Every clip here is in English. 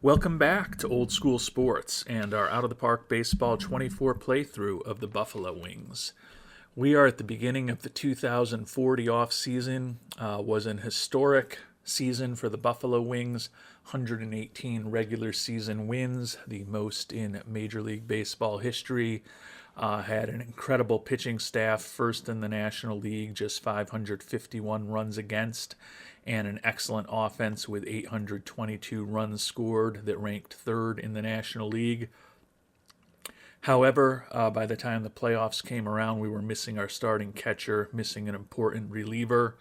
Welcome back to Old School Sports and our Out of the Park Baseball 24 playthrough of the Buffalo Wings. We are at the beginning of the 2040 off season. Was an historic season for the Buffalo Wings. 118 regular season wins, the most in Major League Baseball history. Had an incredible pitching staff, first in the National League, just 551 runs against, and an excellent offense with 822 runs scored that ranked third in the National League. However, by the time the playoffs came around, we were missing our starting catcher, missing an important reliever.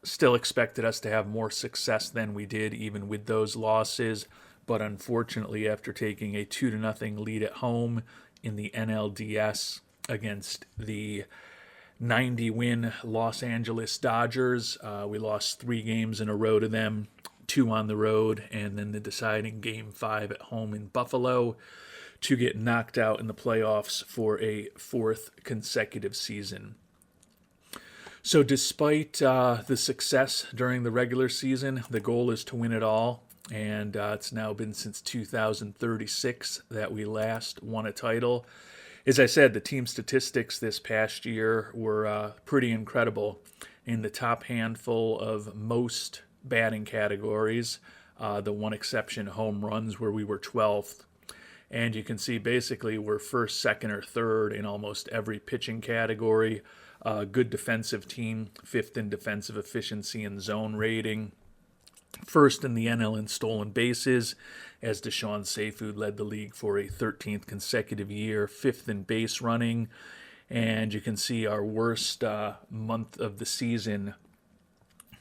Still expected us to have more success than we did, even with those losses. But unfortunately, after taking a 2-0 lead at home in the NLDS against the 90-win Los Angeles Dodgers, we lost 3 games in a row to them, 2 on the road, and then the deciding Game 5 at home in Buffalo to get knocked out in the playoffs for a 4th consecutive season. So despite the success during the regular season, the goal is to win it all. And it's now been since 2036 that we last won a title. As I said, the team statistics this past year were pretty incredible. In the top handful of most batting categories, the one exception, home runs, where we were 12th. And you can see basically we're first, second, or third in almost every pitching category. Good defensive team, 5th in defensive efficiency and zone rating. First in the NL in stolen bases, as DeShawn Seu led the league for a 13th consecutive year, 5th in base running. And you can see our worst month of the season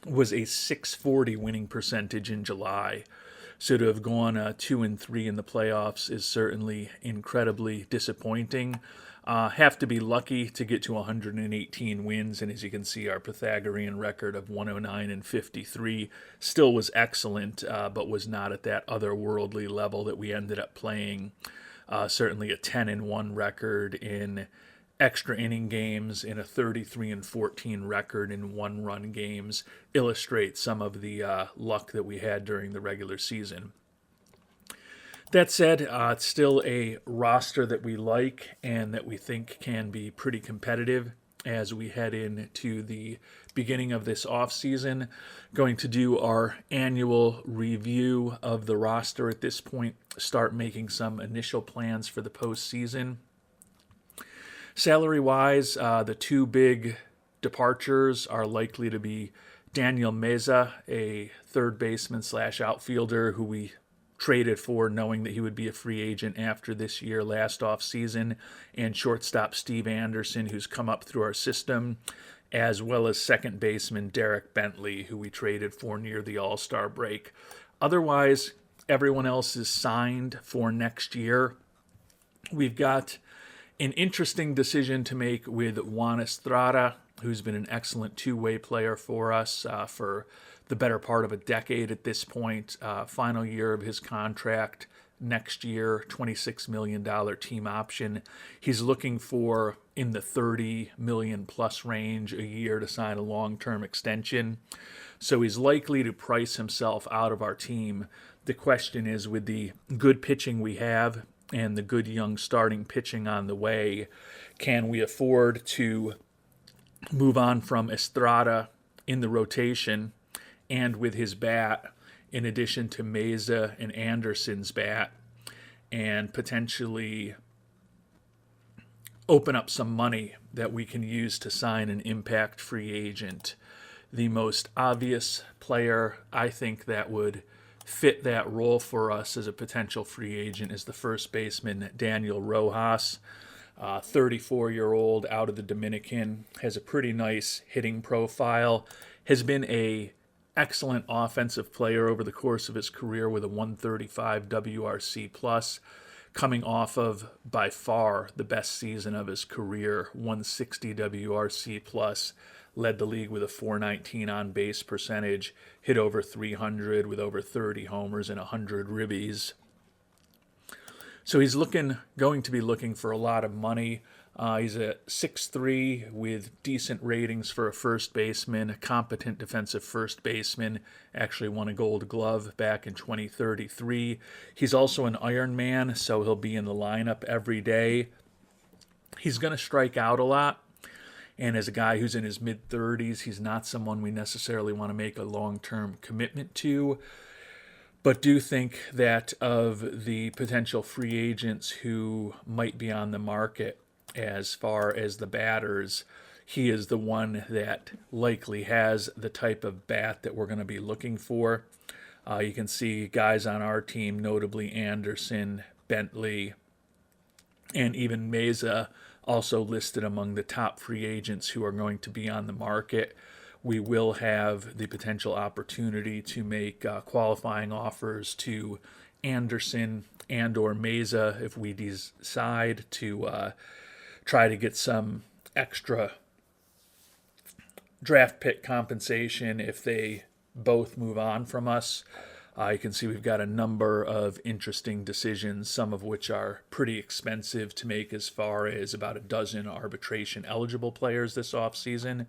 was a .640 winning percentage in July. So to have gone 2-3 in the playoffs is certainly incredibly disappointing. Have to be lucky to get to 118 wins, and as you can see, our Pythagorean record of 109-53 still was excellent, but was not at that otherworldly level that we ended up playing. Certainly a 10-1 record in extra inning games, in a 33-14 record in one-run games illustrates some of the luck that we had during the regular season. That said, it's still a roster that we like and that we think can be pretty competitive as we head into the beginning of this offseason. Going to do our annual review of the roster at this point, start making some initial plans for the postseason. Salary-wise, the 2 big departures are likely to be Daniel Mesa, a third baseman / outfielder who we traded for knowing that he would be a free agent after this year, last offseason, and shortstop Steve Anderson, who's come up through our system, as well as second baseman Derek Bentley, who we traded for near the All-Star break. Otherwise, everyone else is signed for next year. We've got an interesting decision to make with Juan Estrada, who's been an excellent two-way player for us for the better part of a decade at this point. Final year of his contract next year, $26 million team option. He's looking for in the $30 million plus range a year to sign a long-term extension. So he's likely to price himself out of our team. The question is, with the good pitching we have and the good young starting pitching on the way, can we afford to move on from Estrada in the rotation and with his bat, in addition to Mesa and Anderson's bat, and potentially open up some money that we can use to sign an impact free agent? The most obvious player I think that would fit that role for us as a potential free agent is the first baseman Daniel Rojas. 34-year-old out of the Dominican, has a pretty nice hitting profile, has been a excellent offensive player over the course of his career with a 135 WRC plus, coming off of by far the best season of his career, 160 WRC plus, led the league with a 419 on base percentage, hit over 300 with over 30 homers and 100 ribbies. So he's going to be looking for a lot of money. He's a 6'3" with decent ratings for a first baseman, a competent defensive first baseman. Actually won a Gold Glove back in 2033. He's also an Iron Man, so he'll be in the lineup every day. He's going to strike out a lot. And as a guy who's in his mid-30s, he's not someone we necessarily want to make a long-term commitment to. But do think that of the potential free agents who might be on the market, as far as the batters, he is the one that likely has the type of bat that we're going to be looking for. You can see guys on our team, notably Anderson, Bentley, and even Mesa, also listed among the top free agents who are going to be on the market. We will have the potential opportunity to make qualifying offers to Anderson and or Mesa if we decide to try to get some extra draft pick compensation if they both move on from us. You can see we've got a number of interesting decisions, some of which are pretty expensive to make, as far as about a dozen arbitration-eligible players this offseason.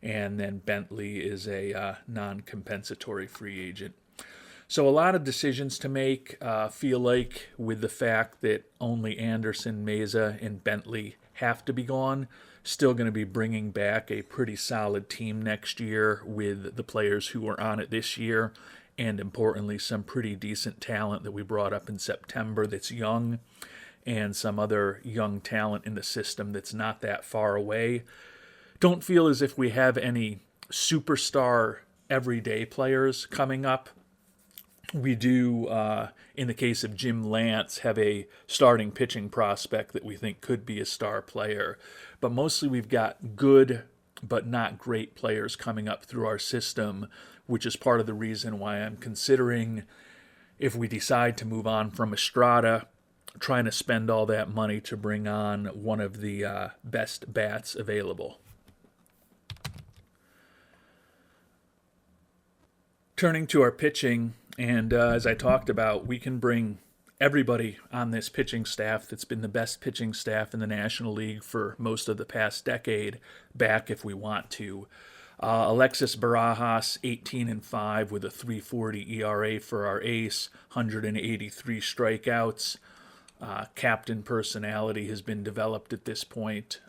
And then Bentley is a non-compensatory free agent. So a lot of decisions to make. Feel like with the fact that only Anderson, Mesa, and Bentley have to be gone, still going to be bringing back a pretty solid team next year with the players who are on it this year. And importantly, some pretty decent talent that we brought up in September that's young, and some other young talent in the system that's not that far away. Don't feel as if we have any superstar everyday players coming up. We do, in the case of Jim Lance, have a starting pitching prospect that we think could be a star player. But mostly we've got good but not great players coming up through our system, which is part of the reason why I'm considering, if we decide to move on from Estrada, trying to spend all that money to bring on one of the best bats available. Turning to our pitching, and as I talked about, we can bring everybody on this pitching staff that's been the best pitching staff in the National League for most of the past decade back if we want to. Alexis Barajas, 18-5 with a 3.40 ERA for our ace, 183 strikeouts. Captain personality has been developed at this point.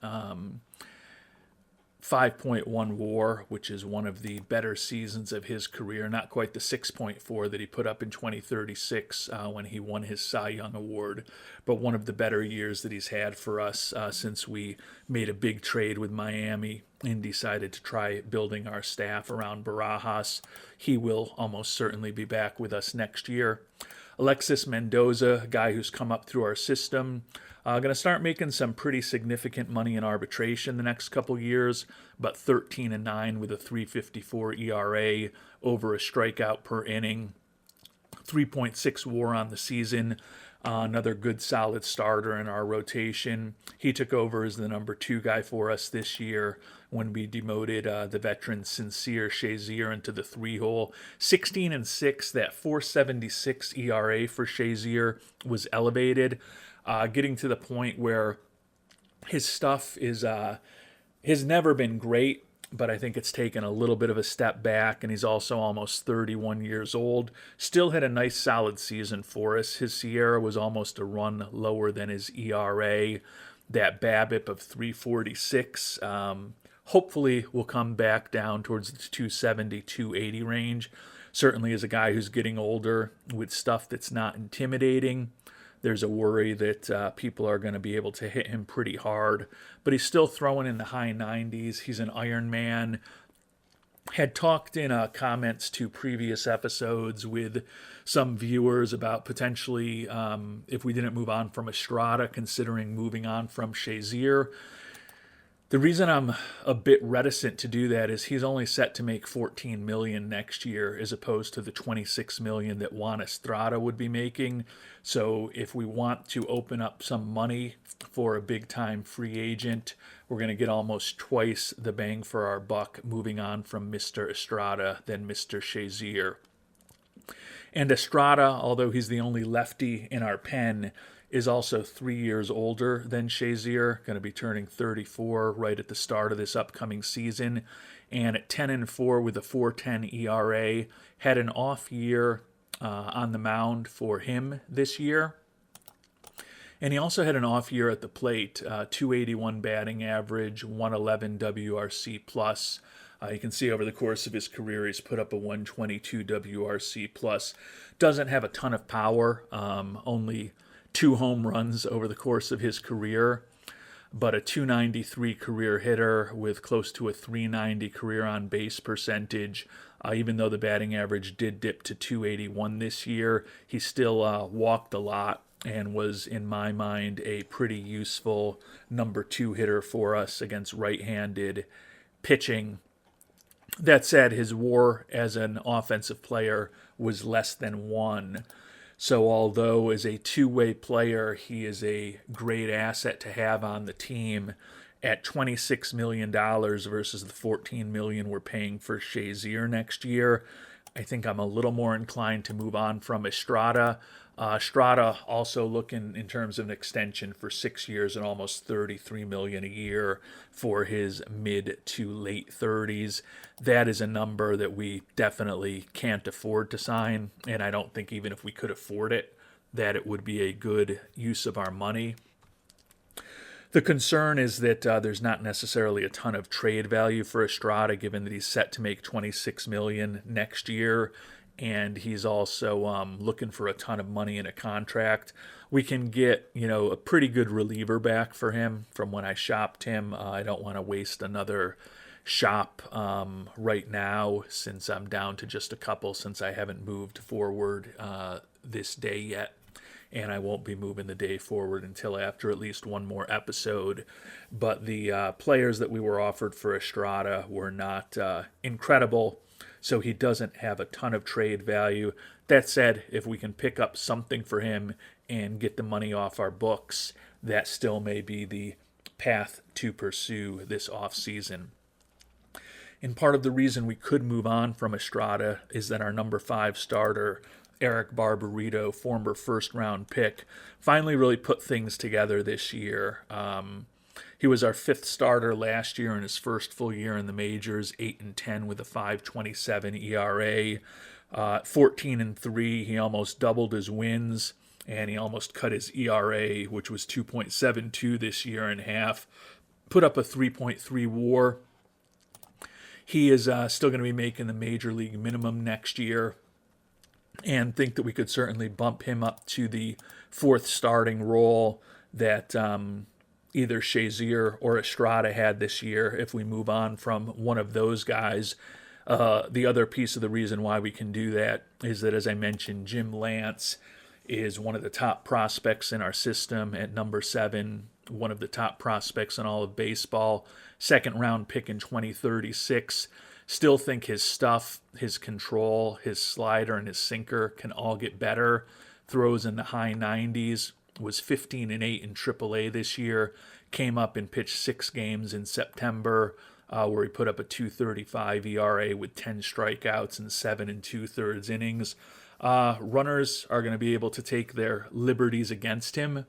5.1 WAR, which is one of the better seasons of his career. Not quite the 6.4 that he put up in 2036 when he won his Cy Young Award, but one of the better years that he's had for us since we made a big trade with Miami and decided to try building our staff around Barajas. He will almost certainly be back with us next year. Alexis Mendoza, a guy who's come up through our system, going to start making some pretty significant money in arbitration the next couple years, but 13-9 with a 3.54 ERA, over a strikeout per inning, 3.6 WAR on the season. Another good solid starter in our rotation. He took over as the number 2 guy for us this year when we demoted the veteran Sincere Shazier into the 3-hole. 16-6, that 4.76 ERA for Shazier was elevated, getting to the point where his stuff is has never been great, but I think it's taken a little bit of a step back, and he's also almost 31 years old. Still had a nice solid season for us. His Sierra was almost a run lower than his ERA. That BABIP of 3.46 hopefully will come back down towards the 270, 280 range. Certainly as a guy who's getting older with stuff that's not intimidating, there's a worry that people are going to be able to hit him pretty hard. But he's still throwing in the high 90s. He's an Iron Man. Had talked in comments to previous episodes with some viewers about potentially, if we didn't move on from Estrada, considering moving on from Shazier. The reason I'm a bit reticent to do that is he's only set to make $14 million next year, as opposed to the $26 million that Juan Estrada would be making. So if we want to open up some money for a big-time free agent, we're going to get almost twice the bang for our buck moving on from Mr. Estrada than Mr. Shazier. And Estrada, although he's the only lefty in our pen, is also 3 years older than Shazier, going to be turning 34 right at the start of this upcoming season. And at 10-4 with a 4.10 ERA, had an off year on the mound for him this year. And he also had an off year at the plate, 281 batting average, 111 WRC plus. You can see over the course of his career, he's put up a 122 WRC plus. Doesn't have a ton of power, only 2 home runs over the course of his career, but a 293 career hitter with close to a 390 career on base percentage. Even though the batting average did dip to 281 this year, he still walked a lot and was, in my mind, a pretty useful number 2 hitter for us against right-handed pitching. That said, his WAR as an offensive player was less than 1. So although as a two-way player, he is a great asset to have on the team, at $26 million versus the $14 million we're paying for Shazier next year, I think I'm a little more inclined to move on from Estrada. Estrada also looking in terms of an extension for 6 years and almost $33 million a year for his mid to late 30s. That is a number that we definitely can't afford to sign, and I don't think even if we could afford it, that it would be a good use of our money. The concern is that there's not necessarily a ton of trade value for Estrada, given that he's set to make $26 million next year, and he's also looking for a ton of money in a contract. We can get, a pretty good reliever back for him from when I shopped him. I don't want to waste another shop right now, since I'm down to just a couple, since I haven't moved forward this day yet. And I won't be moving the day forward until after at least one more episode. But the players that we were offered for Estrada were not incredible, so he doesn't have a ton of trade value. That said, if we can pick up something for him and get the money off our books, that still may be the path to pursue this offseason. And part of the reason we could move on from Estrada is that our number 5 starter, Eric Barbarito, former first-round pick, finally really put things together this year. He was our 5th starter last year in his first full year in the majors, 8-10 with a 5.27 ERA. 14-3, he almost doubled his wins, and he almost cut his ERA, which was 2.72 this year, in half. Put up a 3.3 WAR. He is still going to be making the major league minimum next year, and think that we could certainly bump him up to the 4th starting role that either Shazier or Estrada had this year if we move on from one of those guys. The other piece of the reason why we can do that is that, as I mentioned, Jim Lance is one of the top prospects in our system at number 7, one of the top prospects in all of baseball, 2nd-round pick in 2036. Still think his stuff, his control, his slider, and his sinker can all get better. Throws in the high 90s, was 15-8 in AAA this year, came up and pitched 6 games in September, where he put up a 2.35 ERA with 10 strikeouts and 7 2/3 innings. Runners are going to be able to take their liberties against him,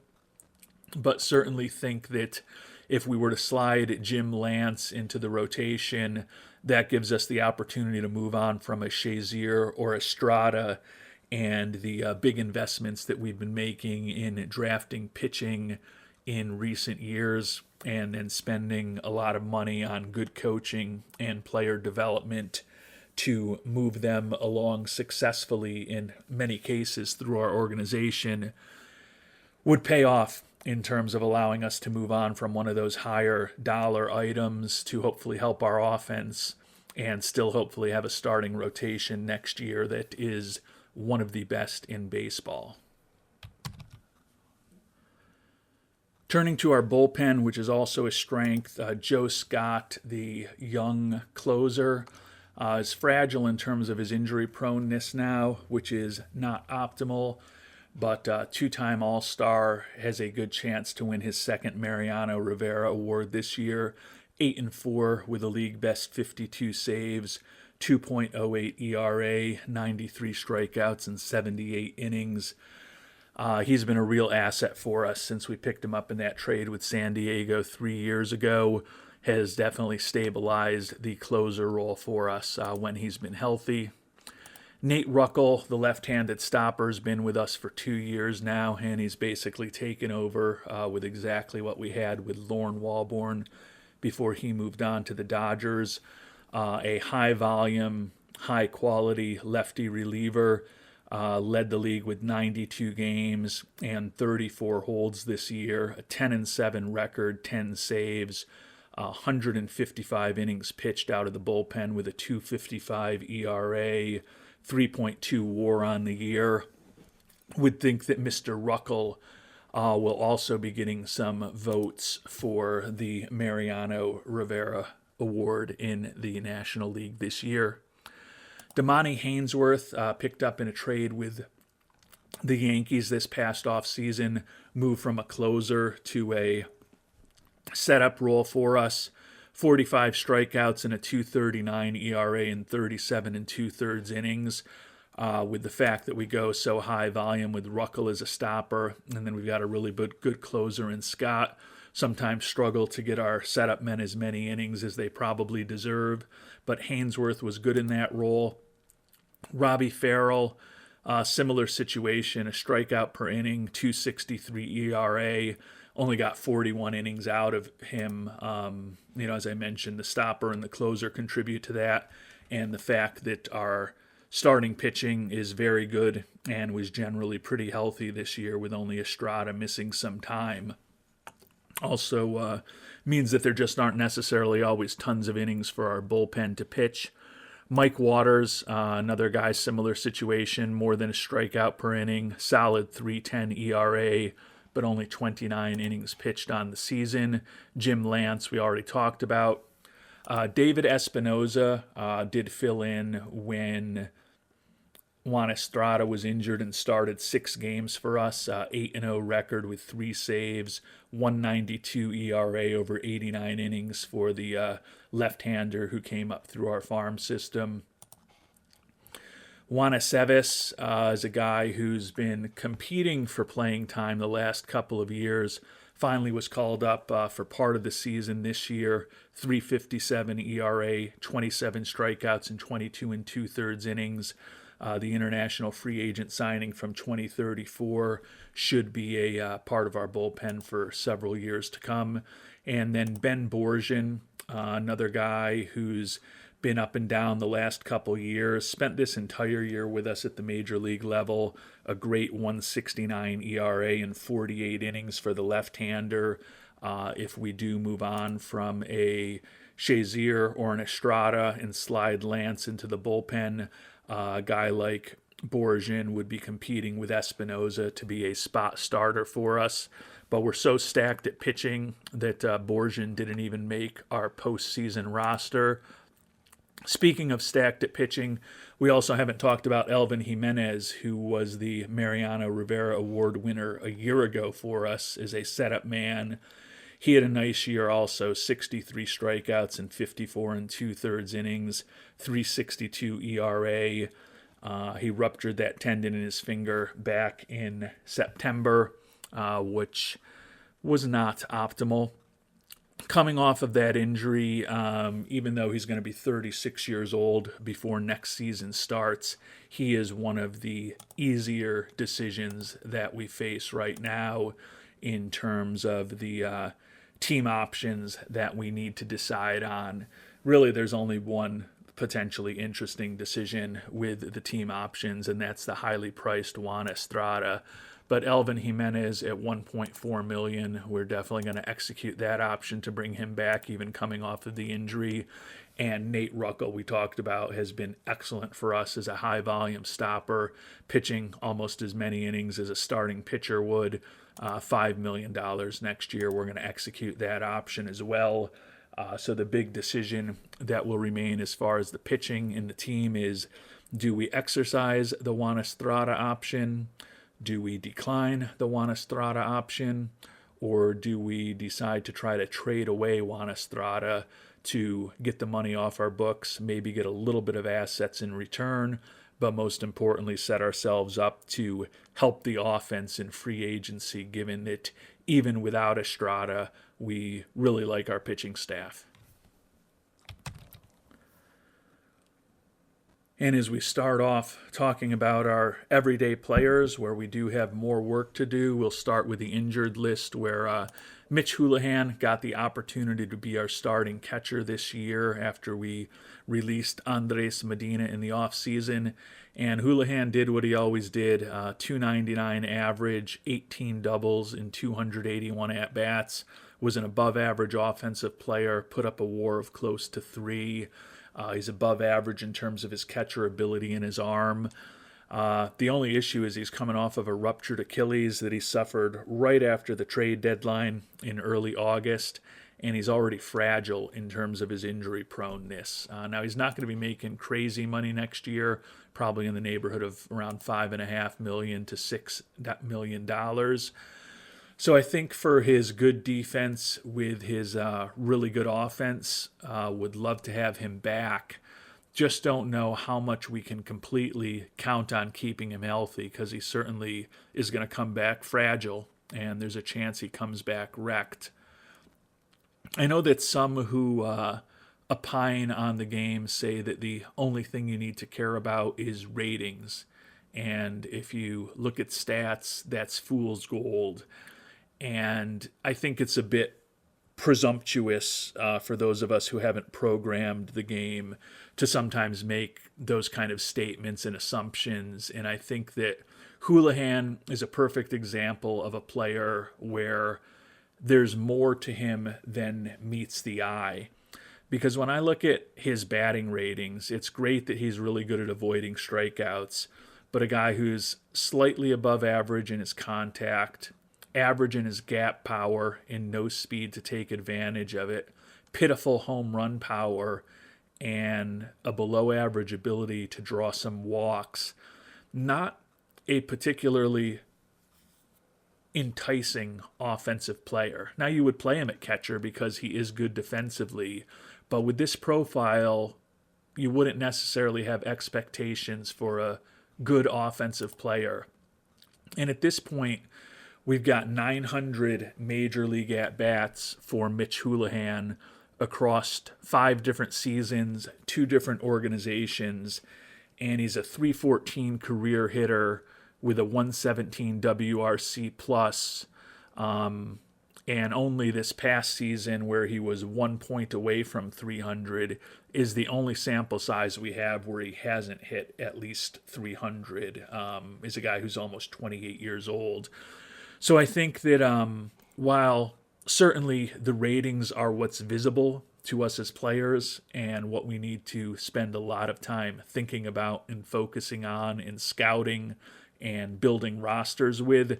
but certainly think that if we were to slide Jim Lance into the rotation, that gives us the opportunity to move on from a Shazier or Estrada, and the big investments that we've been making in drafting pitching in recent years, and then spending a lot of money on good coaching and player development to move them along successfully in many cases through our organization, would pay off in terms of allowing us to move on from one of those higher dollar items to hopefully help our offense and still hopefully have a starting rotation next year that is one of the best in baseball. Turning to our bullpen, which is also a strength, Joe Scott, the young closer, is fragile in terms of his injury proneness now, which is not optimal. But two-time All-Star, has a good chance to win his 2nd Mariano Rivera Award this year. 8-4 with a league best 52 saves, 2.08 ERA, 93 strikeouts, and 78 innings. He's been a real asset for us since we picked him up in that trade with San Diego 3 years ago. Has definitely stabilized the closer role for us when he's been healthy. Nate Ruckel, the left-handed stopper, has been with us for 2 years now, and he's basically taken over with exactly what we had with Lorne Walborn before he moved on to the Dodgers. A high-volume, high-quality lefty reliever. Led the league with 92 games and 34 holds this year, a 10-7 record, 10 saves, 155 innings pitched out of the bullpen with a 2.55 ERA, 3.2 WAR on the year. Would think that Mr. Ruckel will also be getting some votes for the Mariano Rivera Award in the National League this year. Damani Hainsworth, picked up in a trade with the Yankees this past offseason, moved from a closer to a setup role for us. 45 strikeouts and a 2.39 ERA in 37 2/3 innings. With the fact that we go so high volume with Ruckel as a stopper, and then we've got a really good closer in Scott. Sometimes struggle to get our setup men as many innings as they probably deserve, but Hainsworth was good in that role. Robbie Farrell, similar situation, a strikeout per inning, 2.63 ERA, only got 41 innings out of him. As I mentioned, the stopper and the closer contribute to that, and the fact that our starting pitching is very good and was generally pretty healthy this year with only Estrada missing some time. Also means that there just aren't necessarily always tons of innings for our bullpen to pitch. Mike Waters, another guy, similar situation, more than a strikeout per inning, solid 3.10 ERA, but only 29 innings pitched on the season. Jim Lance, we already talked about. David Espinoza did fill in when Juan Estrada was injured and started 6 games for us. 8-0 record with 3 saves, 1.92 ERA over 89 innings for the left-hander who came up through our farm system. Juan Aceves is a guy who's been competing for playing time the last couple of years. Finally was called up for part of the season this year. 3.57 ERA, 27 strikeouts in 22 2/3 innings. The international free agent signing from 2034 should be a part of our bullpen for several years to come. And then Ben Borgian, another guy who's been up and down the last couple years, spent this entire year with us at the major league level, a great 1.69 ERA in 48 innings for the left-hander. If we do move on from a Shazier or an Estrada and slide Lance into the bullpen, a guy like Borgian would be competing with Espinoza to be a spot starter for us. But we're so stacked at pitching that Borgian didn't even make our postseason roster. Speaking of stacked at pitching, we also haven't talked about Elvin Jimenez, who was the Mariano Rivera Award winner a year ago for us as a setup man. He had a nice year also, 63 strikeouts and 54 2/3 innings, 3.62 ERA. He ruptured that tendon in his finger back in September, which was not optimal. Coming off of that injury, even though he's going to be 36 years old before next season starts, he is one of the easier decisions that we face right now in terms of the team options that we need to decide on. Really, there's only one potentially interesting decision with the team options, and that's the highly priced Juan Estrada. But Elvin Jimenez at $1.4 million, we're definitely going to execute that option to bring him back, even coming off of the injury. And Nate Ruckel, we talked about, has been excellent for us as a high-volume stopper, pitching almost as many innings as a starting pitcher would. $5 million next year. We're going to execute that option as well. So the big decision that will remain as far as the pitching in the team is, do we exercise the Juan Estrada option? Do we decline the Juan Estrada option? Or do we decide to try to trade away Juan Estrada to get the money off our books, maybe get a little bit of assets in return, but most importantly, set ourselves up to help the offense in free agency, given that even without Estrada, we really like our pitching staff. And as we start off talking about our everyday players, where we do have more work to do, we'll start with the injured list, where Mitch Hoolahan got the opportunity to be our starting catcher this year after we released Andres Medina in the offseason. And Hoolahan did what he always did, 299 average, 18 doubles in 281 at-bats, was an above-average offensive player, put up a WAR of close to 3. He's above average in terms of his catcher ability in his arm. The only issue is he's coming off of a ruptured Achilles that he suffered right after the trade deadline in early August, and he's already fragile in terms of his injury proneness. Now, he's not going to be making crazy money next year, probably in the neighborhood of around $5.5 million to $6 million. So I think for his good defense with his really good offense, would love to have him back. Just don't know how much we can completely count on keeping him healthy, because he certainly is going to come back fragile, and there's a chance he comes back wrecked. I know that some who opine on the game say that the only thing you need to care about is ratings. And if you look at stats, that's fool's gold. And I think it's a bit presumptuous for those of us who haven't programmed the game to sometimes make those kind of statements and assumptions. And I think that Hoolahan is a perfect example of a player where there's more to him than meets the eye. Because when I look at his batting ratings, it's great that he's really good at avoiding strikeouts, but a guy who's slightly above average in his contact, average in his gap power and no speed to take advantage of it, pitiful home run power, and a below average ability to draw some walks. Not a particularly enticing offensive player. Now, you would play him at catcher because he is good defensively, but with this profile, you wouldn't necessarily have expectations for a good offensive player. And at this point, we've got 900 major league at-bats for Mitch Hoolahan across 5 different seasons, 2 different organizations, and he's a .314 career hitter with a 117 WRC plus, and only this past season, where he was 1 point away from 300, is the only sample size we have where he hasn't hit at least 300. Is a guy who's almost 28 years old. So I think that while certainly the ratings are what's visible to us as players and what we need to spend a lot of time thinking about and focusing on and scouting and building rosters with,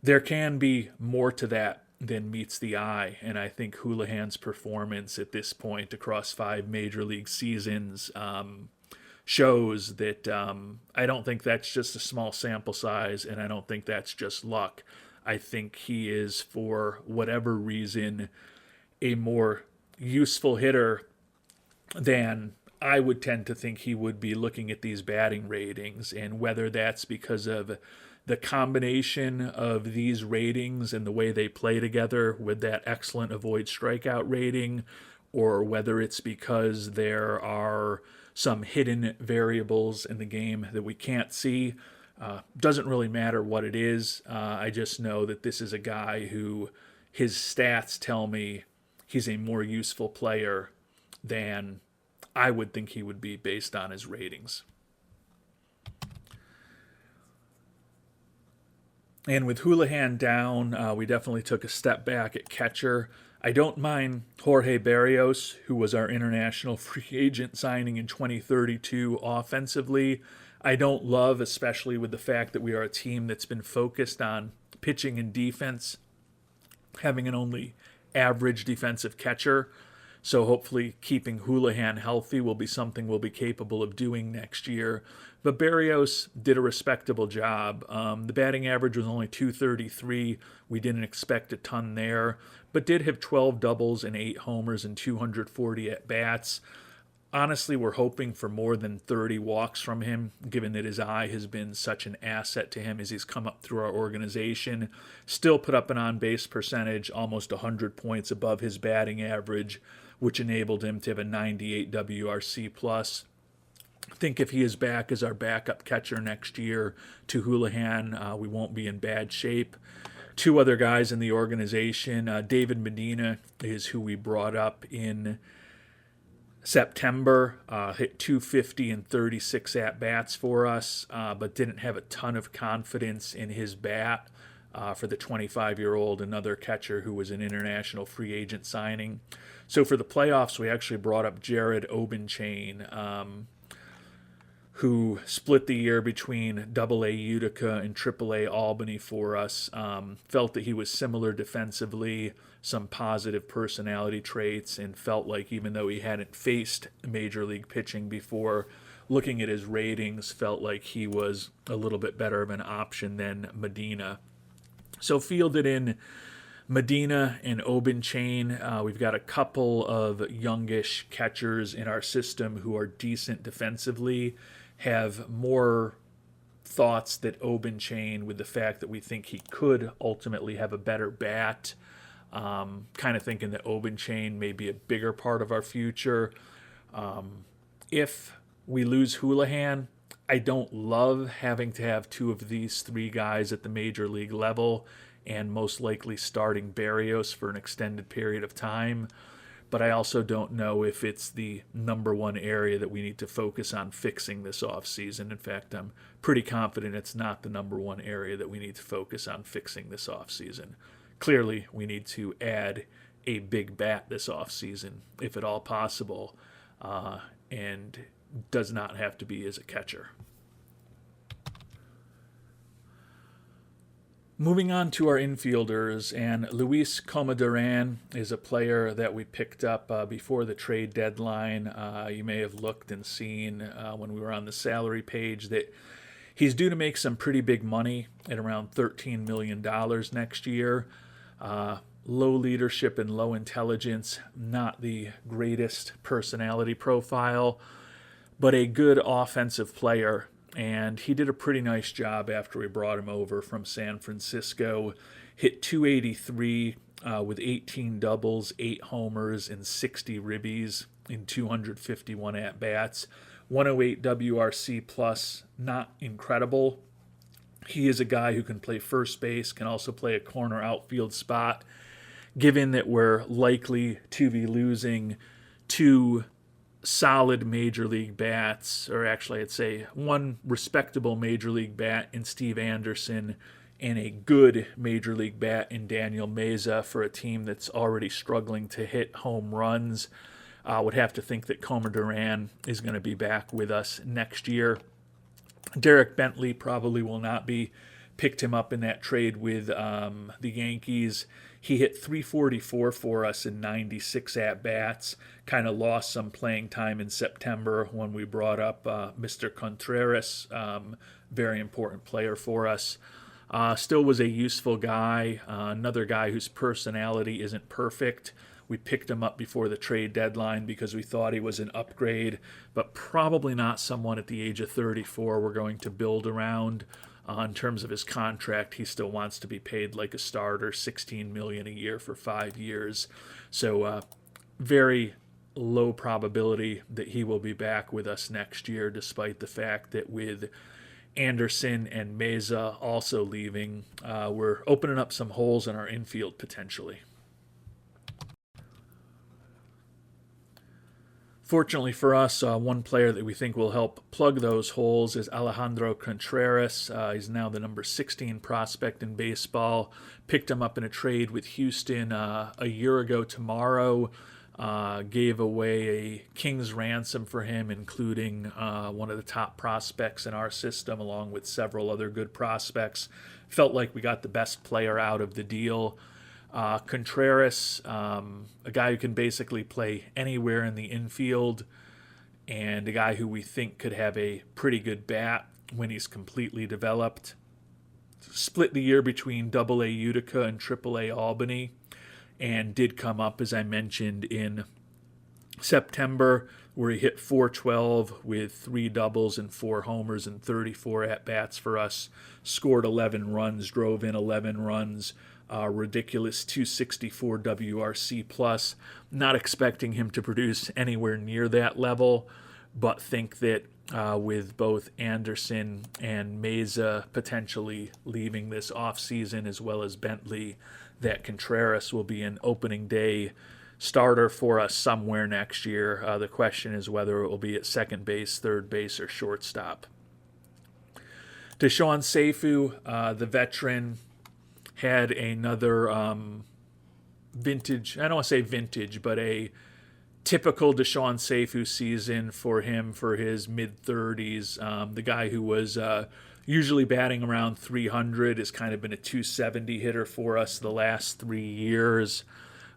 there can be more to that than meets the eye. And I think Hoolahan's performance at this point across 5 major league seasons shows that I don't think that's just a small sample size, and I don't think that's just luck. I think he is, for whatever reason, a more useful hitter than I would tend to think he would be looking at these batting ratings. And whether that's because of the combination of these ratings and the way they play together with that excellent avoid strikeout rating, or whether it's because there are some hidden variables in the game that we can't see, doesn't really matter what it is. I just know that this is a guy who his stats tell me he's a more useful player than I would think he would be based on his ratings. And with Hoolahan down, we definitely took a step back at catcher. I don't mind Jorge Berrios, who was our international free agent signing in 2032 offensively. I don't love, especially with the fact that we are a team that's been focused on pitching and defense, having an only average defensive catcher. So hopefully keeping Hoolahan healthy will be something we'll be capable of doing next year. But Berrios did a respectable job. The batting average was only .233. We didn't expect a ton there, but did have 12 doubles and 8 homers and 240 at-bats. Honestly, we're hoping for more than 30 walks from him, given that his eye has been such an asset to him as he's come up through our organization. Still put up an on-base percentage almost 100 points above his batting average, which enabled him to have a 98 WRC+. I think if he is back as our backup catcher next year to Hoolahan, we won't be in bad shape. Two other guys in the organization, David Medina is who we brought up in September, hit 250 and 36 at-bats for us, but didn't have a ton of confidence in his bat for the 25-year-old, another catcher who was an international free agent signing. So for the playoffs, we actually brought up Jared Obenchain, who split the year between AA Utica and AAA Albany for us. Felt that he was similar defensively, some positive personality traits, and felt like even though he hadn't faced major league pitching before, looking at his ratings, felt like he was a little bit better of an option than Medina. So fielded in Medina and Obenchain. We've got a couple of youngish catchers in our system who are decent defensively, have more thoughts that Obenchain, with the fact that we think he could ultimately have a better bat. Kind of thinking that Obenchain may be a bigger part of our future. If we lose Hoolahan, I don't love having to have two of these three guys at the major league level and most likely starting Barrios for an extended period of time. But I also don't know if it's the number one area that we need to focus on fixing this offseason. In fact, I'm pretty confident it's not the number one area that we need to focus on fixing this offseason. Clearly, we need to add a big bat this offseason, if at all possible, and does not have to be as a catcher. Moving on to our infielders, and Luis Comaduran is a player that we picked up before the trade deadline. You may have looked and seen when we were on the salary page that he's due to make some pretty big money at around $13 million next year. Low leadership and low intelligence, not the greatest personality profile, but a good offensive player. And he did a pretty nice job after we brought him over from San Francisco. Hit 283 with 18 doubles, 8 homers, and 60 ribbies in 251 at-bats. 108 WRC plus, not incredible. He is a guy who can play first base, can also play a corner outfield spot. Given that we're likely to be losing two solid major league bats, or actually I'd say one respectable major league bat in Steve Anderson and a good major league bat in Daniel Mesa for a team that's already struggling to hit home runs, would have to think that Comaduran is going to be back with us next year. Derek Bentley probably will not be. Picked him up in that trade with the Yankees. He hit 344 for us in 96 at-bats. Kind of lost some playing time in September when we brought up Mr. Contreras, very important player for us. Still was a useful guy, another guy whose personality isn't perfect. We picked him up before the trade deadline because we thought he was an upgrade, but probably not someone at the age of 34 we're going to build around. In terms of his contract, he still wants to be paid like a starter, $16 million a year for 5 years. So very low probability that he will be back with us next year, despite the fact that with Anderson and Mesa also leaving, we're opening up some holes in our infield potentially. Fortunately for us, one player that we think will help plug those holes is Alejandro Contreras. He's now the number 16 prospect in baseball. Picked him up in a trade with Houston a year ago tomorrow. Gave away a king's ransom for him, including one of the top prospects in our system, along with several other good prospects. Felt like we got the best player out of the deal. Contreras, a guy who can basically play anywhere in the infield, and a guy who we think could have a pretty good bat when he's completely developed. Split the year between AA Utica and AAA Albany, and did come up, as I mentioned, in September. where he hit .412 with 3 doubles and 4 homers and 34 at-bats for us, scored 11 runs, drove in 11 runs, ridiculous 264 WRC plus. Not expecting him to produce anywhere near that level, but think that with both Anderson and Mesa potentially leaving this offseason, as well as Bentley, that Contreras will be an opening day starter for us somewhere next year. The question is whether it will be at second base, third base, or shortstop. DeShawn Seu, the veteran, had another vintage, I don't want to say vintage, but a typical DeShawn Seu season for him for his mid-30s. The guy who was usually batting around 300 has kind of been a 270 hitter for us the last 3 years.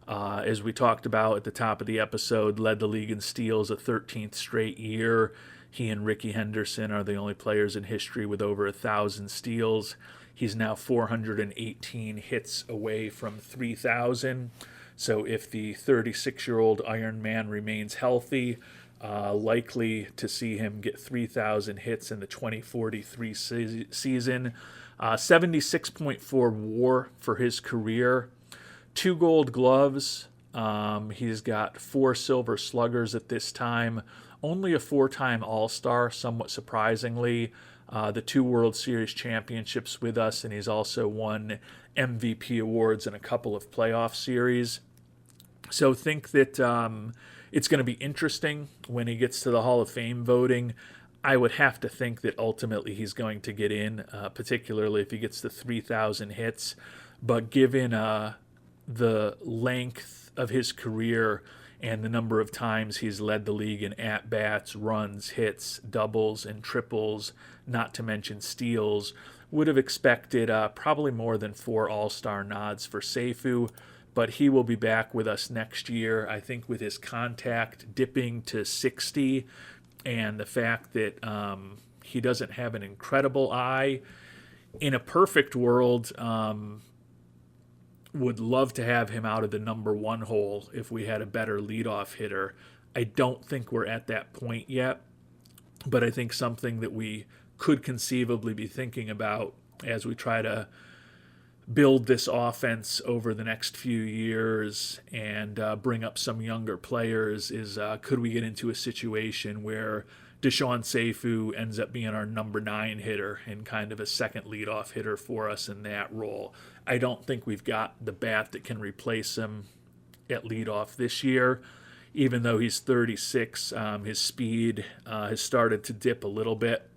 As we talked about at the top of the episode, led the league in steals a 13th straight year. He and Ricky Henderson are the only players in history with over 1,000 steals. He's now 418 hits away from 3,000. So if the 36-year-old Iron Man remains healthy, likely to see him get 3,000 hits in the 2043 season. 76.4 WAR for his career. 2 Gold Gloves. He's got 4 Silver Sluggers at this time. Only a 4-time All-Star, somewhat surprisingly. The 2 World Series championships with us, and he's also won MVP awards in a couple of playoff series. So think that it's going to be interesting when he gets to the Hall of Fame voting. I would have to think that ultimately he's going to get in, particularly if he gets to 3,000 hits. But given the length of his career and the number of times he's led the league in at-bats, runs, hits, doubles, and triples, not to mention steals, would have expected probably more than 4 All-Star nods for Seu, but he will be back with us next year. I think with his contact dipping to 60 and the fact that he doesn't have an incredible eye, in a perfect world, would love to have him out of the number 1 hole if we had a better leadoff hitter. I don't think we're at that point yet, but I think something that we could conceivably be thinking about as we try to build this offense over the next few years and bring up some younger players is could we get into a situation where DeShawn Seu ends up being our number 9 hitter and kind of a second leadoff hitter for us in that role. I don't think we've got the bat that can replace him at leadoff this year. Even though he's 36, his speed has started to dip a little bit,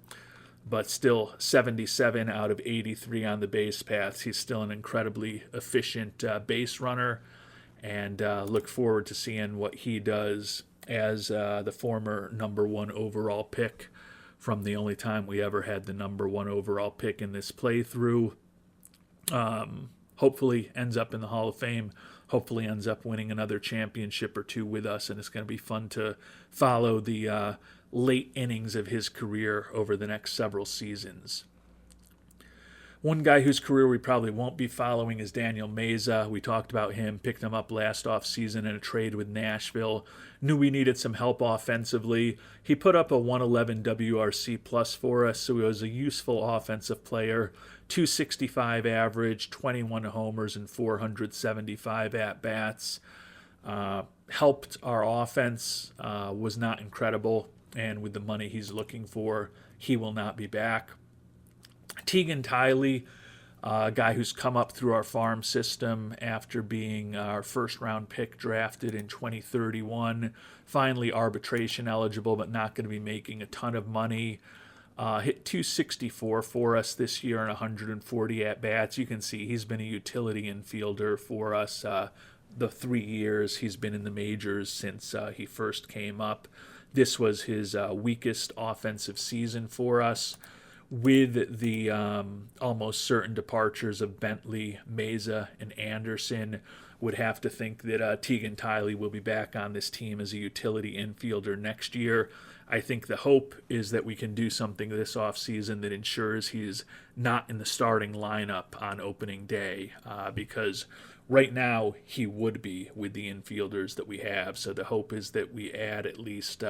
but still 77 out of 83 on the base paths. He's still an incredibly efficient base runner, and look forward to seeing what he does as the former number 1 overall pick from the only time we ever had the number 1 overall pick in this playthrough. Hopefully ends up in the Hall of Fame, hopefully ends up winning another championship or 2 with us, and it's going to be fun to follow the late innings of his career over the next several seasons. One guy whose career we probably won't be following is Daniel Mesa. We talked about him, picked him up last offseason in a trade with Nashville. Knew we needed some help offensively. He put up a 111 WRC plus for us, so he was a useful offensive player. 265 average, 21 homers, and 475 at-bats. Helped our offense, was not incredible, and with the money he's looking for, he will not be back. Teagan Tiley, a guy who's come up through our farm system after being our first-round pick drafted in 2031. Finally arbitration eligible, but not going to be making a ton of money. Hit 264 for us this year and 140 at-bats. You can see he's been a utility infielder for us the 3 years he's been in the majors since he first came up. This was his weakest offensive season for us. With the almost certain departures of Bentley, Mesa, and Anderson, would have to think that Teagan Tiley will be back on this team as a utility infielder next year. I think the hope is that we can do something this offseason that ensures he's not in the starting lineup on opening day, because Right now, he would be with the infielders that we have. So the hope is that we add at least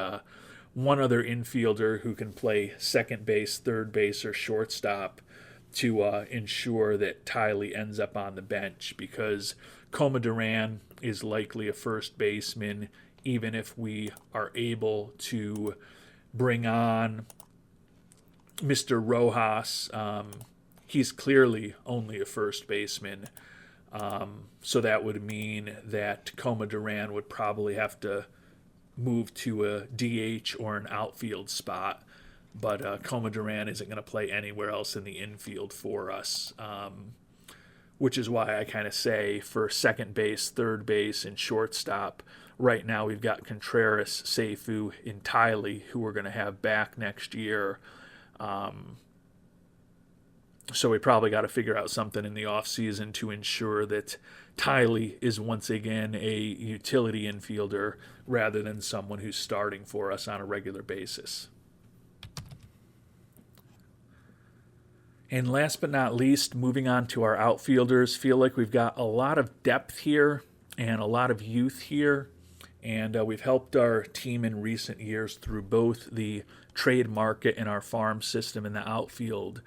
one other infielder who can play second base, third base, or shortstop to ensure that Tiley ends up on the bench, because Coma Duran is likely a first baseman, even if we are able to bring on Mr. Rojas. He's clearly only a first baseman. So that would mean that Coma Duran would probably have to move to a DH or an outfield spot. But Coma Duran isn't going to play anywhere else in the infield for us, which is why I kind of say for second base, third base, and shortstop, right now we've got Contreras, Seifu, and Tiley, who we're going to have back next year. So we probably got to figure out something in the offseason to ensure that Tiley is once again a utility infielder rather than someone who's starting for us on a regular basis. And last but not least, moving on to our outfielders, feel like we've got a lot of depth here and a lot of youth here. And we've helped our team in recent years through both the trade market and our farm system in the outfield.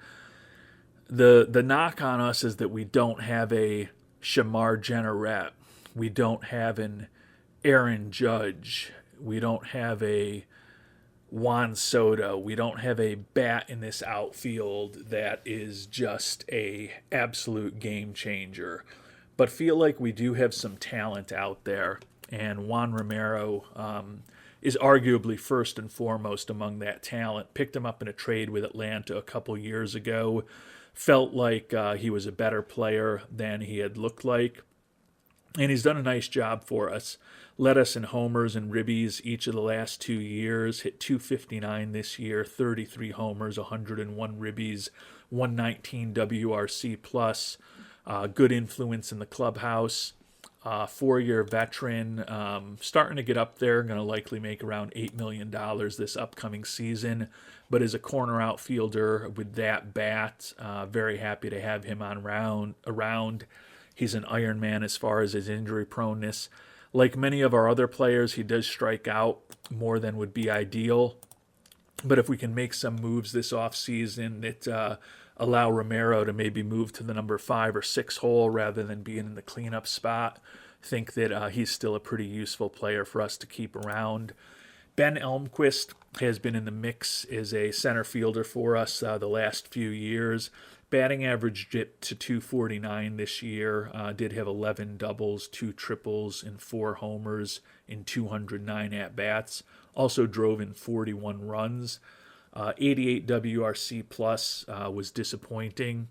The knock on us is that we don't have a Shamar Jenneret. We don't have an Aaron Judge. We don't have a Juan Soto. We don't have a bat in this outfield that is just a absolute game changer. But feel like we do have some talent out there. And Juan Romero is arguably first and foremost among that talent. Picked him up in a trade with Atlanta a couple years ago. Felt like he was a better player than he had looked like. And he's done a nice job for us. Led us in homers and ribbies each of the last 2 years. Hit 259 this year, 33 homers, 101 ribbies, 119 WRC plus. Good influence in the clubhouse. 4-year veteran, starting to get up there, going to likely make around $8 million this upcoming season, but as a corner outfielder with that bat, very happy to have him around. He's an Iron Man as far as his injury proneness. Like many of our other players, he does strike out more than would be ideal, but if we can make some moves this offseason that allow Romero to maybe move to the number 5 or 6 hole rather than being in the cleanup spot, think that he's still a pretty useful player for us to keep around. Ben Elmquist has been in the mix as a center fielder for us the last few years. Batting average dipped to 249 this year. Did have 11 doubles, 2 triples, and 4 homers in 209 at-bats. Also drove in 41 runs. 88 WRC plus was disappointing.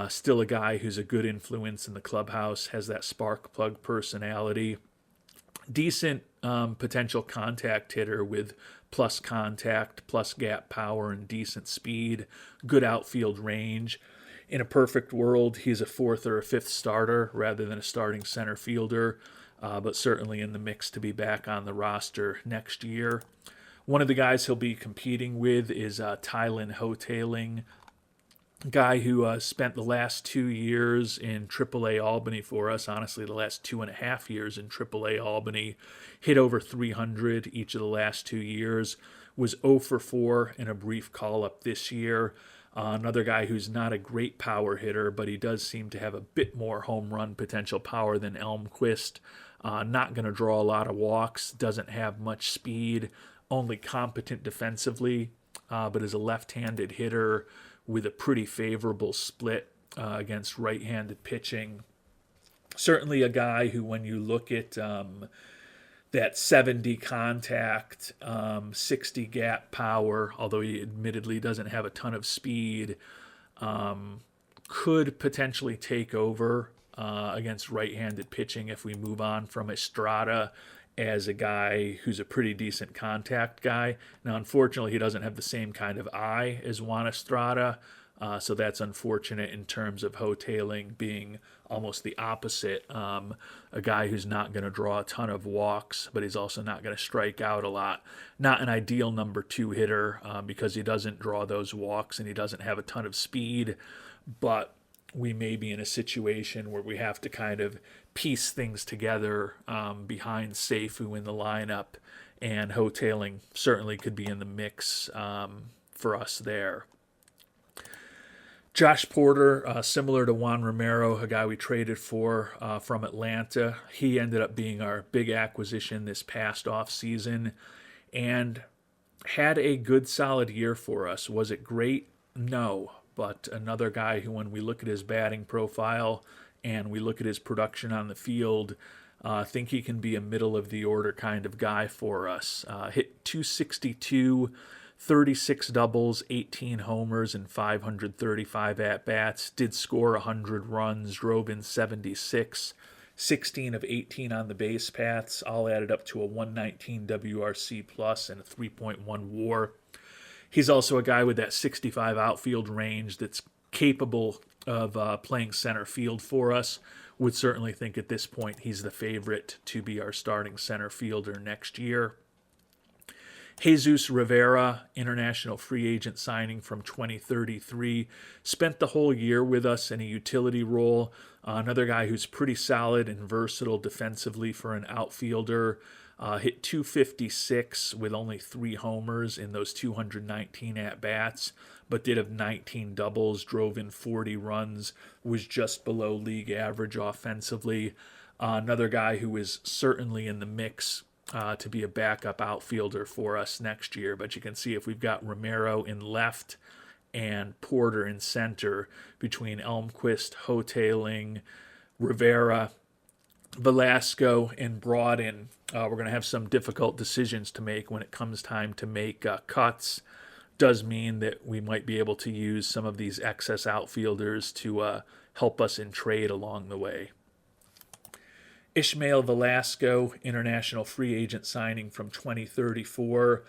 Still a guy who's a good influence in the clubhouse, has that spark plug personality. Decent potential contact hitter with plus contact, plus gap power, and decent speed. Good outfield range. In a perfect world, he's a 4th or a 5th starter rather than a starting center fielder, but certainly in the mix to be back on the roster next year. One of the guys he'll be competing with is Tylen Hotaling, guy who spent the last 2 years in AAA Albany for us, honestly the last 2.5 years in AAA Albany, hit over 300 each of the last 2 years, was 0 for 4 in a brief call-up this year. Another guy who's not a great power hitter, but he does seem to have a bit more home run potential power than Elmquist. Not going to draw a lot of walks, doesn't have much speed, only competent defensively, but is a left-handed hitter with a pretty favorable split against right-handed pitching. Certainly a guy who, when you look at that 70 contact, 60 gap power, although he admittedly doesn't have a ton of speed, could potentially take over against right-handed pitching if we move on from Estrada as a guy who's a pretty decent contact guy. Now, unfortunately, he doesn't have the same kind of eye as Juan Estrada, so that's unfortunate in terms of Hotaling being almost the opposite. A guy who's not going to draw a ton of walks, but he's also not going to strike out a lot. Not an ideal number 2 hitter because he doesn't draw those walks and he doesn't have a ton of speed, but we may be in a situation where we have to kind of piece things together behind Seifu in the lineup, and Hoteling certainly could be in the mix for us there. Josh Porter, similar to Juan Romero, a guy we traded for from Atlanta, he ended up being our big acquisition this past offseason and had a good solid year for us. Was it great? No. But another guy who, when we look at his batting profile and we look at his production on the field, I think he can be a middle-of-the-order kind of guy for us. Hit 262, 36 doubles, 18 homers, and 535 at-bats. Did score 100 runs, drove in 76, 16 of 18 on the base paths, all added up to a 119 WRC plus and a 3.1 WAR. He's also a guy with that 65 outfield range that's capable of playing center field for us. Would certainly think at this point he's the favorite to be our starting center fielder next year. Jesus Rivera, international free agent signing from 2033, spent the whole year with us in a utility role. Another guy who's pretty solid and versatile defensively for an outfielder. Hit 256 with only 3 homers in those 219 at-bats, but did have 19 doubles, drove in 40 runs, was just below league average offensively. Another guy who is certainly in the mix to be a backup outfielder for us next year. But you can see if we've got Romero in left and Porter in center, between Elmquist, Hoteling, Rivera, Velasco, and Broaden, we're going to have some difficult decisions to make when it comes time to make cuts. Does mean that we might be able to use some of these excess outfielders to help us in trade along the way. Ishmael Velasco, international free agent signing from 2034.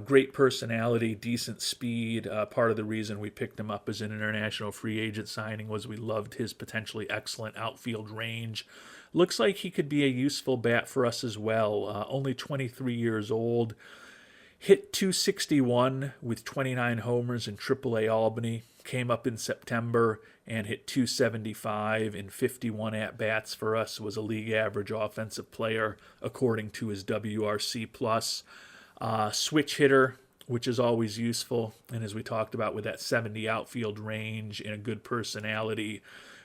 Great personality, decent speed. Part of the reason we picked him up as an international free agent signing was we loved his potentially excellent outfield range. Looks like he could be a useful bat for us as well. Only 23 years old. Hit 261 with 29 homers in AAA Albany. Came up in September and hit 275 in 51 at-bats for us. Was a league average offensive player according to his WRC+. Switch hitter, which is always useful. And as we talked about with that 70 outfield range and a good personality,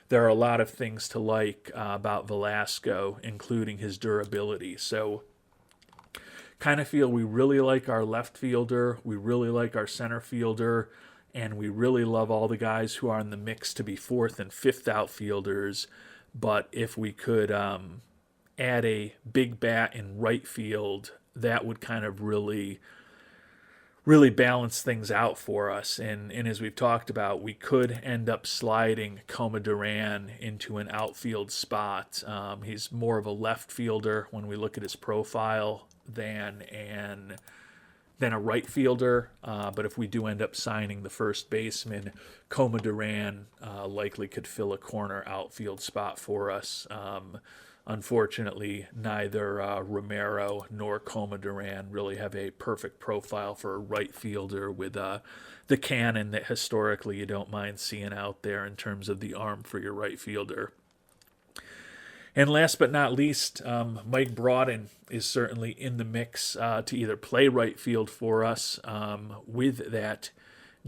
there are a lot of things to like about Velasco, including his durability. So kind of feel we really like our left fielder, we really like our center fielder, and we really love all the guys who are in the mix to be 4th and 5th outfielders. But if we could add a big bat in right field, that would kind of really balance things out for us. And as we've talked about, we could end up sliding Coma Duran into an outfield spot. He's more of a left fielder when we look at his profile than a right fielder. But if we do end up signing the first baseman, Coma Duran likely could fill a corner outfield spot for us. Unfortunately, neither Romero nor Coma Duran really have a perfect profile for a right fielder with the cannon that historically you don't mind seeing out there in terms of the arm for your right fielder. And last but not least, Mike Broaden is certainly in the mix to either play right field for us with that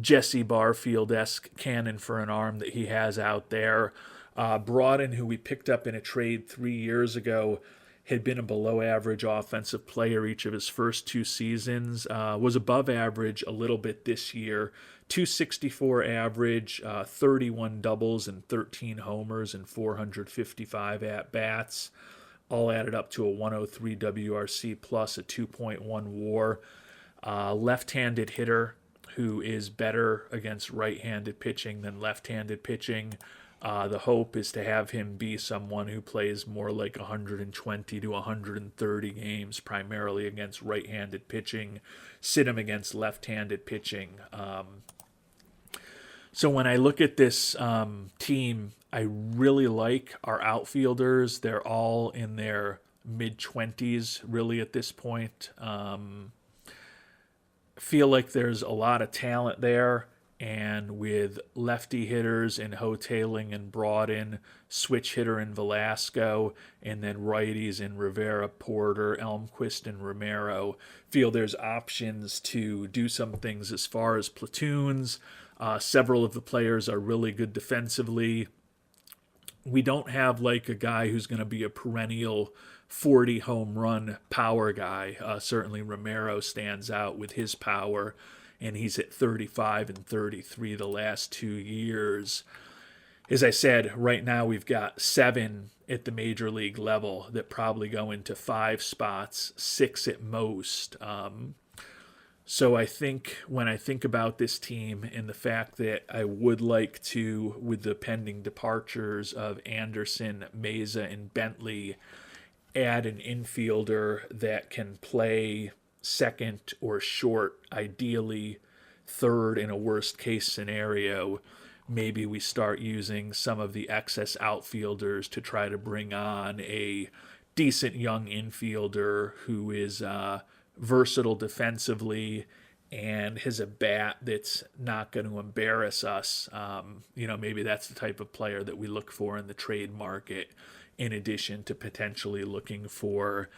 Jesse Barfield-esque cannon for an arm that he has out there. Broaden, who we picked up in a trade 3 years ago, had been a below-average offensive player each of his first 2 seasons, was above average a little bit this year, 264 average, 31 doubles and 13 homers and 455 at-bats, all added up to a 103 WRC plus a 2.1 WAR. Left-handed hitter who is better against right-handed pitching than left-handed pitching. The hope is to have him be someone who plays more like 120 to 130 games, primarily against right-handed pitching, sit him against left-handed pitching. So when I look at this team, I really like our outfielders. They're all in their mid-20s, really, at this point. Feel like there's a lot of talent there. and with lefty hitters in Hotaling and Broaden, switch hitter in Velasco, and then righties in Rivera, Porter, Elmquist, and Romero, feel there's options to do some things as far as platoons. Several of the players are really good defensively. We don't have like a guy who's going to be a perennial 40 home run power guy. Certainly Romero stands out with his power, and he's at 35 and 33 the last 2 years. As I said, right now we've got 7 at the major league level that probably go into 5 spots, 6 at most. So I think when I think about this team and the fact that I would like to, with the pending departures of Anderson, Mesa, and Bentley, add an infielder that can play second or short, ideally third in a worst case scenario, maybe we start using some of the excess outfielders to try to bring on a decent young infielder who is versatile defensively and has a bat that's not going to embarrass us. Maybe that's the type of player that we look for in the trade market, in addition to potentially looking for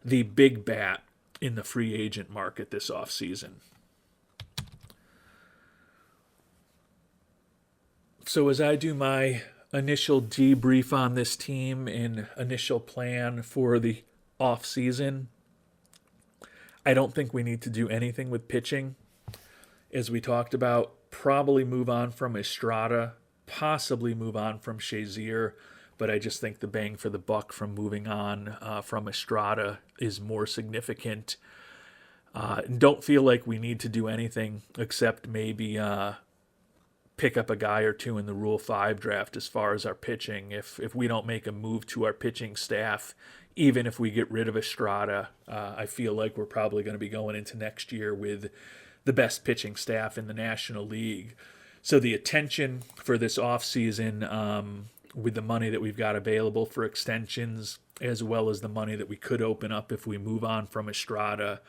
the big bat in the free agent market this offseason. So as I do my initial debrief on this team and initial plan for the offseason, I don't think we need to do anything with pitching. As we talked about, probably move on from Estrada, possibly move on from Shazier, but I just think the bang for the buck from moving on from Estrada is more significant. Don't feel like we need to do anything except maybe pick up a guy or two in the Rule 5 draft as far as our pitching. If we don't make a move to our pitching staff, even if we get rid of Estrada, I feel like we're probably going to be going into next year with the best pitching staff in the National League. So the attention for this offseason, with the money that we've got available for extensions, as well as the money that we could open up if we move on from Estrada,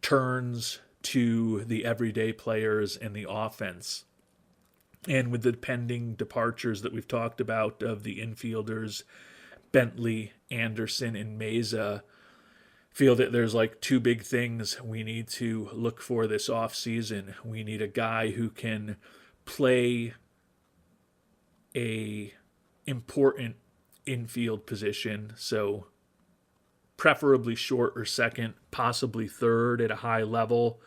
turns to the everyday players and the offense. And with the pending departures that we've talked about of the infielders, Bentley, Anderson, and Mesa, feel that there's like 2 big things we need to look for this offseason. We need a guy who can play a important infield position, so preferably short or second, possibly third at a high level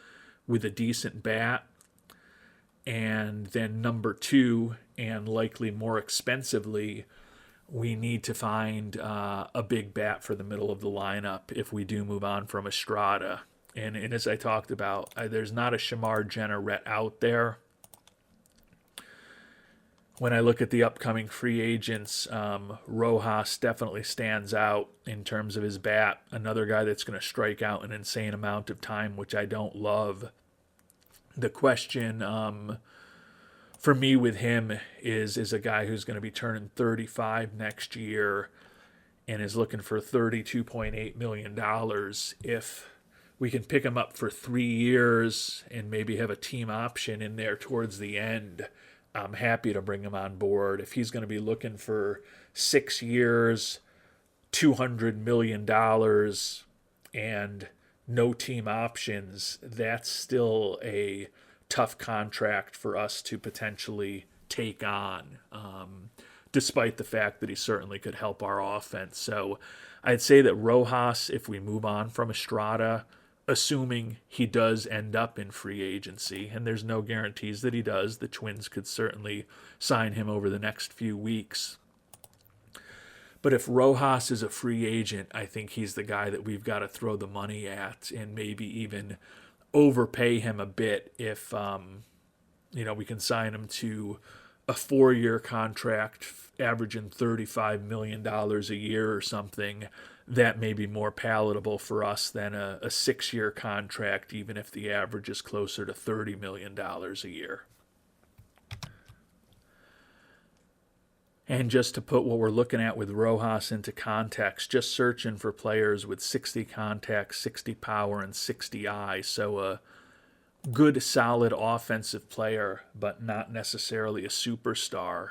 with a decent bat. And then number 2, and likely more expensively, we need to find a big bat for the middle of the lineup if we do move on from Estrada. And as I talked about, there's not a Shamar Jenneret out there. When I look at the upcoming free agents, Rojas definitely stands out in terms of his bat. Another guy that's going to strike out an insane amount of time, which I don't love. The question for me with him is a guy who's going to be turning 35 next year and is looking for $32.8 million. If we can pick him up for 3 years and maybe have a team option in there towards the end, I'm happy to bring him on board. If he's going to be looking for 6 years, $200 million, and no team options, that's still a tough contract for us to potentially take on, despite the fact that he certainly could help our offense. So I'd say that Rojas, if we move on from Estrada, assuming he does end up in free agency, and there's no guarantees that he does, the Twins could certainly sign him over the next few weeks. But if Rojas is a free agent, I think he's the guy that we've got to throw the money at and maybe even overpay him a bit if we can sign him to a 4-year contract averaging $35 million a year or something. That may be more palatable for us than a 6-year contract, even if the average is closer to $30 million a year. And just to put what we're looking at with Rojas into context, just searching for players with 60 contact, 60 power, and 60 eye. So good, solid offensive player, but not necessarily a superstar.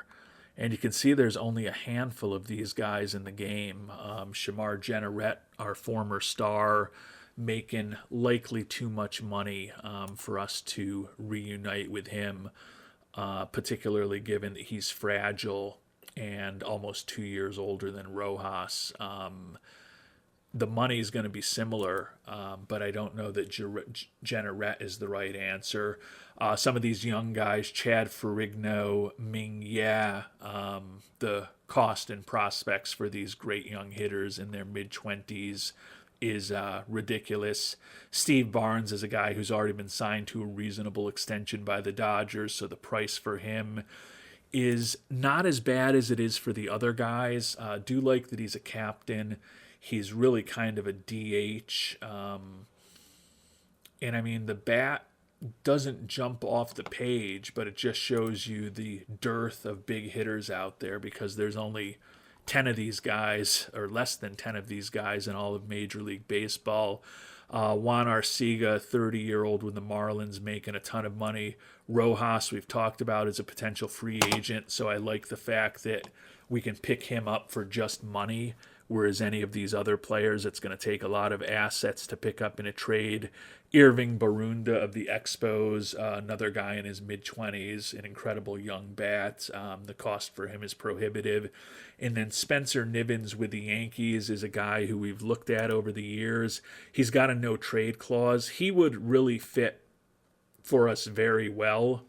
And you can see there's only a handful of these guys in the game. Shamar Jenneret, our former star, making likely too much money for us to reunite with him, particularly given that he's fragile and almost 2 years older than Rojas. The money is going to be similar, but I don't know that Jenneret is the right answer. Some of these young guys, Chad Ferrigno, Ming Ya, the cost and prospects for these great young hitters in their mid-20s is ridiculous. Steve Barnes is a guy who's already been signed to a reasonable extension by the Dodgers, so the price for him is not as bad as it is for the other guys. Do like that he's a captain. He's really kind of a DH. And I mean, the bat doesn't jump off the page, but it just shows you the dearth of big hitters out there because there's only 10 of these guys, or less than 10 of these guys in all of Major League Baseball. Juan Arcega, 30-year-old with the Marlins, making a ton of money. Rojas, we've talked about, as a potential free agent, so I like the fact that we can pick him up for just money, whereas any of these other players, it's going to take a lot of assets to pick up in a trade. Irving Barunda of the Expos, another guy in his mid-20s, an incredible young bat. The cost for him is prohibitive. And then Spencer Nivens with the Yankees is a guy who we've looked at over the years. He's got a no-trade clause. He would really fit for us very well.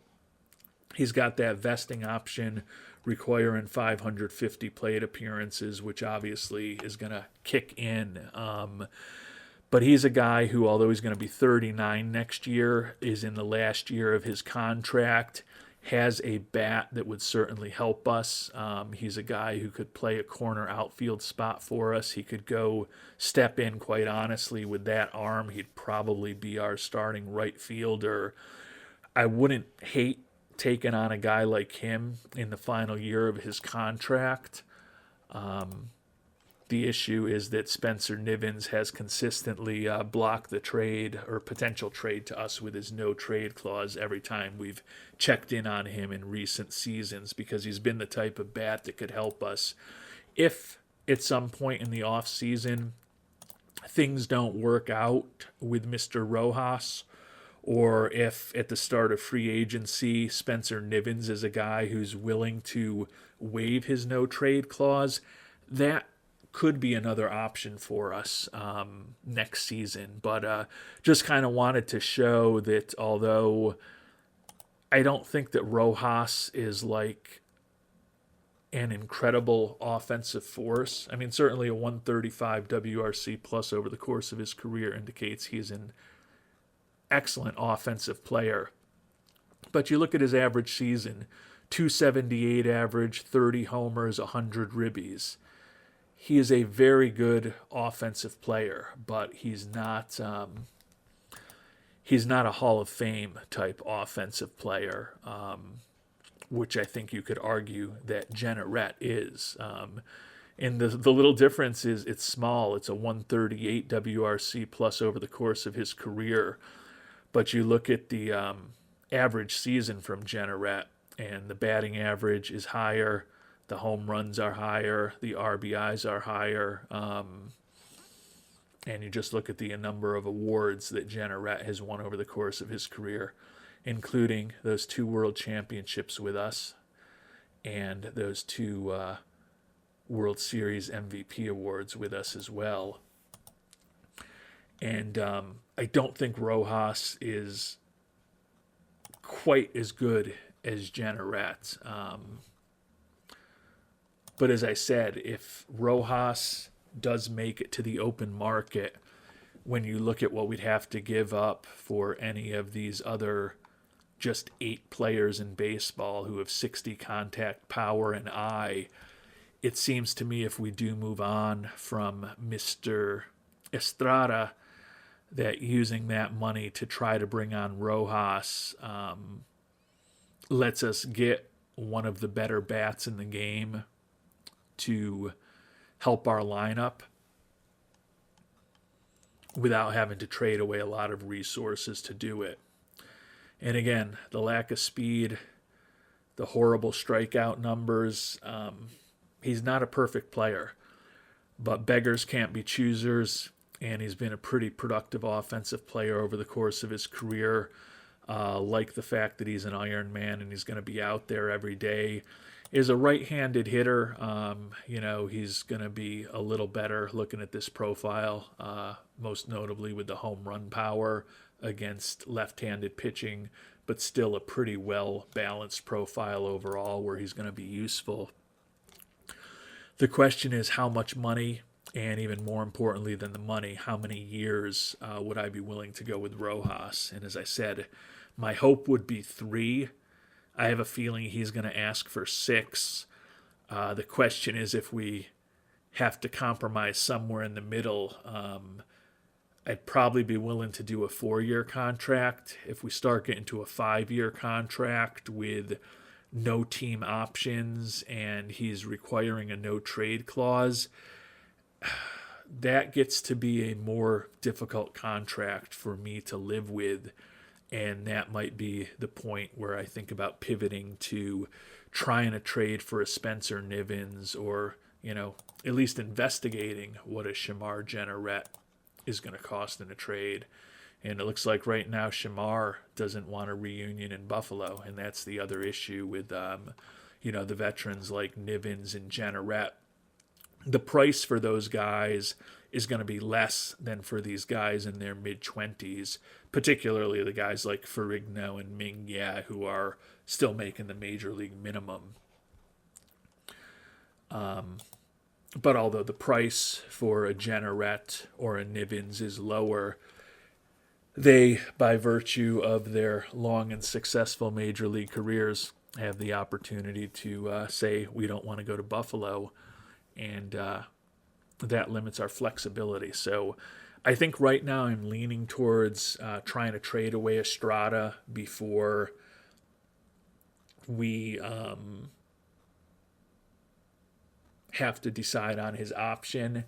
He's got that vesting option requiring 550 plate appearances, which obviously is going to kick in. But he's a guy who, although he's going to be 39 next year, is in the last year of his contract, has a bat that would certainly help us. He's a guy who could play a corner outfield spot for us. He could go step in, quite honestly, with that arm. He'd probably be our starting right fielder. I wouldn't hate taking on a guy like him in the final year of his contract. The issue is that Spencer Nivens has consistently blocked the trade or potential trade to us with his no trade clause every time we've checked in on him in recent seasons, because he's been the type of bat that could help us if at some point in the off season things don't work out with Mr. Rojas, or if at the start of free agency Spencer Nivens is a guy who's willing to waive his no trade clause. That could be another option for us next season. But just kind of wanted to show that although I don't think that Rojas is like an incredible offensive force, I mean, certainly a 135 WRC plus over the course of his career indicates he's an excellent offensive player. But you look at his average season, 278 average, 30 homers, 100 ribbies. He is a very good offensive player, but he's not a Hall of Fame type offensive player, which I think you could argue that Jenneret is. And the little difference is it's small. It's a 138 WRC plus over the course of his career. But you look at the average season from Jenneret, and the batting average is higher. The home runs are higher. The RBIs are higher. And you just look at the number of awards that Jenneret has won over the course of his career, including those 2 world championships with us and those 2 World Series MVP awards with us as well. And I don't think Rojas is quite as good as Jenneret. But as I said, if Rojas does make it to the open market, when you look at what we'd have to give up for any of these other just 8 players in baseball who have 60 contact power and eye, it seems to me if we do move on from Mr. Estrada, that using that money to try to bring on Rojas lets us get one of the better bats in the game to help our lineup without having to trade away a lot of resources to do it. And again, the lack of speed, the horrible strikeout numbers. He's not a perfect player, but beggars can't be choosers, and he's been a pretty productive offensive player over the course of his career. Like the fact that he's an Iron Man and he's going to be out there every day. Is a right-handed hitter. He's going to be a little better looking at this profile, most notably with the home run power against left-handed pitching, but still a pretty well-balanced profile overall where he's going to be useful. The question is how much money, and even more importantly than the money, how many years would I be willing to go with Rojas? And as I said, my hope would be 3. I have a feeling he's going to ask for 6. The question is if we have to compromise somewhere in the middle. I'd probably be willing to do a 4-year contract. If we start getting to a 5-year contract with no team options and he's requiring a no trade clause, that gets to be a more difficult contract for me to live with. And that might be the point where I think about pivoting to trying to trade for a Spencer Nivens, or, at least investigating what a Shamar Jenneret is going to cost in a trade. And it looks like right now Shamar doesn't want a reunion in Buffalo, and that's the other issue with the veterans like Nivens and Jenneret. The price for those guys is going to be less than for these guys in their mid-20s, particularly the guys like Ferrigno and Ming-Ya, who are still making the major league minimum. But although the price for a Jenneret or a Nivens is lower, they, by virtue of their long and successful major league careers, have the opportunity to say, we don't want to go to Buffalo, and that limits our flexibility. So I think right now I'm leaning towards trying to trade away Estrada before we have to decide on his option,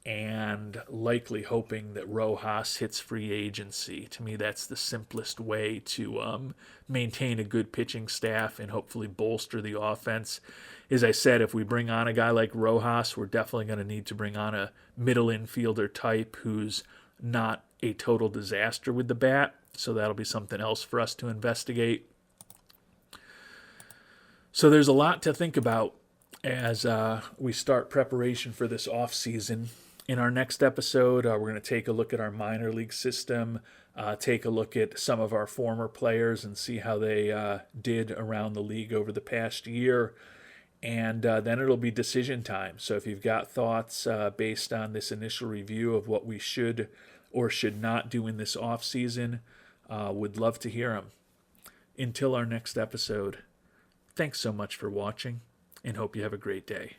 and likely hoping that Rojas hits free agency. To me, that's the simplest way to maintain a good pitching staff and hopefully bolster the offense. As I said, if we bring on a guy like Rojas, we're definitely going to need to bring on a middle infielder type who's not a total disaster with the bat. So that'll be something else for us to investigate. So there's a lot to think about as we start preparation for this offseason. In our next episode, we're going to take a look at our minor league system, take a look at some of our former players and see how they did around the league over the past year. And then it'll be decision time. So if you've got thoughts based on this initial review of what we should or should not do in this offseason, would love to hear them. Until our next episode, thanks so much for watching, and hope you have a great day.